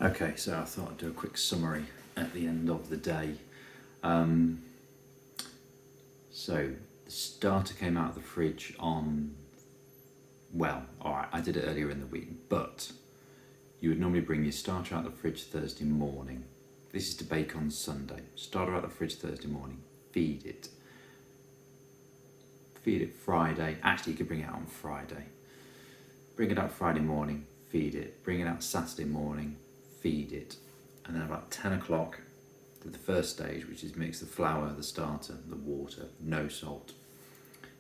Okay, so I thought I'd do a quick summary at the end of the day. So the starter came out of the fridge on, well, alright, I did it earlier in the week, but you would normally bring your starter out of the fridge Thursday morning. This is to bake on Sunday. Starter out of the fridge Thursday morning, feed it. Feed it Friday. Actually, you could bring it out on Friday. Bring it out Friday morning, feed it. Bring it out Saturday morning, feed it. And then about 10 o'clock, to the first stage, which is mix the flour, the starter, the water, no salt.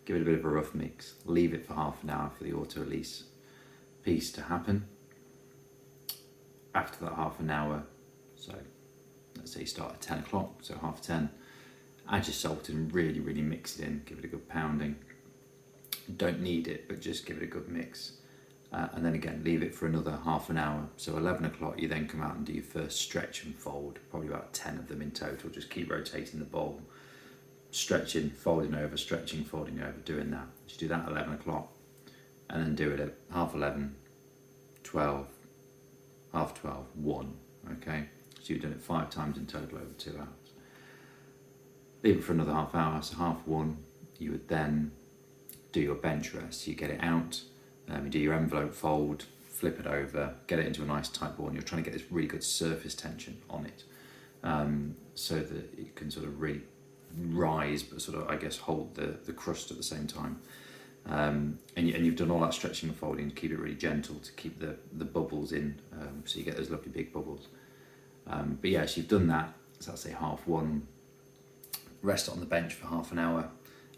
Give it a bit of a rough mix. Leave it for half an hour for the auto release piece to happen. After that half an hour, so let's say you start at 10 o'clock, so 10:30, add your salt and really mix it in. Give it a good pounding. Don't knead it, but just give it a good mix. And then again, leave it for another half an hour. So 11 o'clock, you then come out and do your first stretch and fold, probably about 10 of them in total. Just keep rotating the bowl, stretching, folding over, stretching, folding over, doing that. Just do that at 11 o'clock, and then do it at 11:30, 12, 12:30, 1, okay? So you've done it 5 times in total over 2 hours. Leave it for another half hour, so 1:30, you would then do your bench rest. You get it out, you do your envelope fold, flip it over, get it into a nice tight ball, and you're trying to get this really good surface tension on it, so that it can sort of really rise, but sort of, I guess, hold the crust at the same time. And you've done all that stretching and folding to keep it really gentle, to keep the bubbles in, so you get those lovely big bubbles. But yeah, so you've done that, so that's say 1:30, rest it on the bench for half an hour,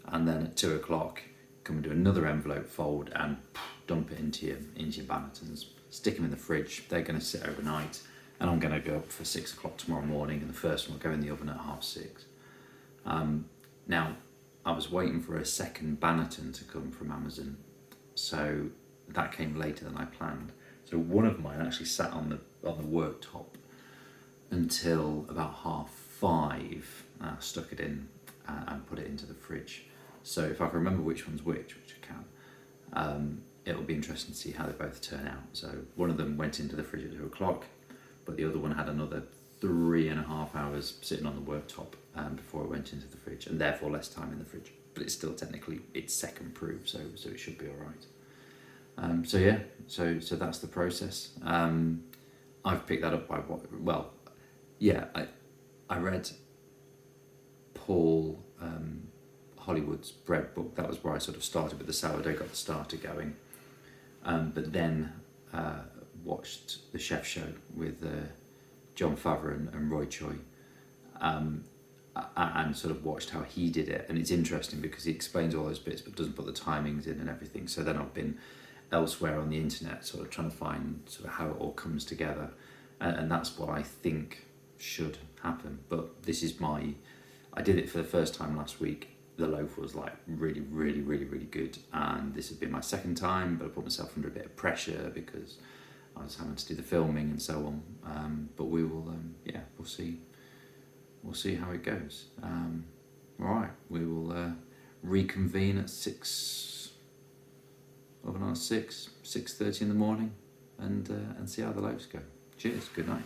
and then at 2 o'clock, come and do another envelope fold and dump it into your bannetons. Stick them in the fridge. They're going to sit overnight, and I'm going to go up for 6 o'clock tomorrow morning, and the first one will go in the oven at 6:30. Now, I was waiting for a second banneton to come from Amazon, so that came later than I planned. So one of mine actually sat on the worktop until about 5:30. I stuck it in and put it into the fridge. So if I can remember which one's which I can, it'll be interesting to see how they both turn out. So one of them went into the fridge at 2 o'clock, but the other one had another 3.5 hours sitting on the worktop before it went into the fridge, and therefore less time in the fridge. But it's still technically, it's second proof, so it should be all right. So yeah, so that's the process. I've picked that up by I read Paul Hollywood's bread book. That was where I sort of started with the sourdough, got the starter going. But then watched the chef show with John Favreau and Roy Choi, and sort of watched how he did it. And it's interesting because he explains all those bits but doesn't put the timings in and everything. So then I've been elsewhere on the internet sort of trying to find sort of how it all comes together, and that's what I think should happen. But this is I did it for the first time last week. The loaf was like really good, and this has been my second time, but I put myself under a bit of pressure because I was having to do the filming and so on. But we will, we'll see how it goes. All right, we will reconvene at 6:30 in the morning, and see how the loaves go. Cheers, good night.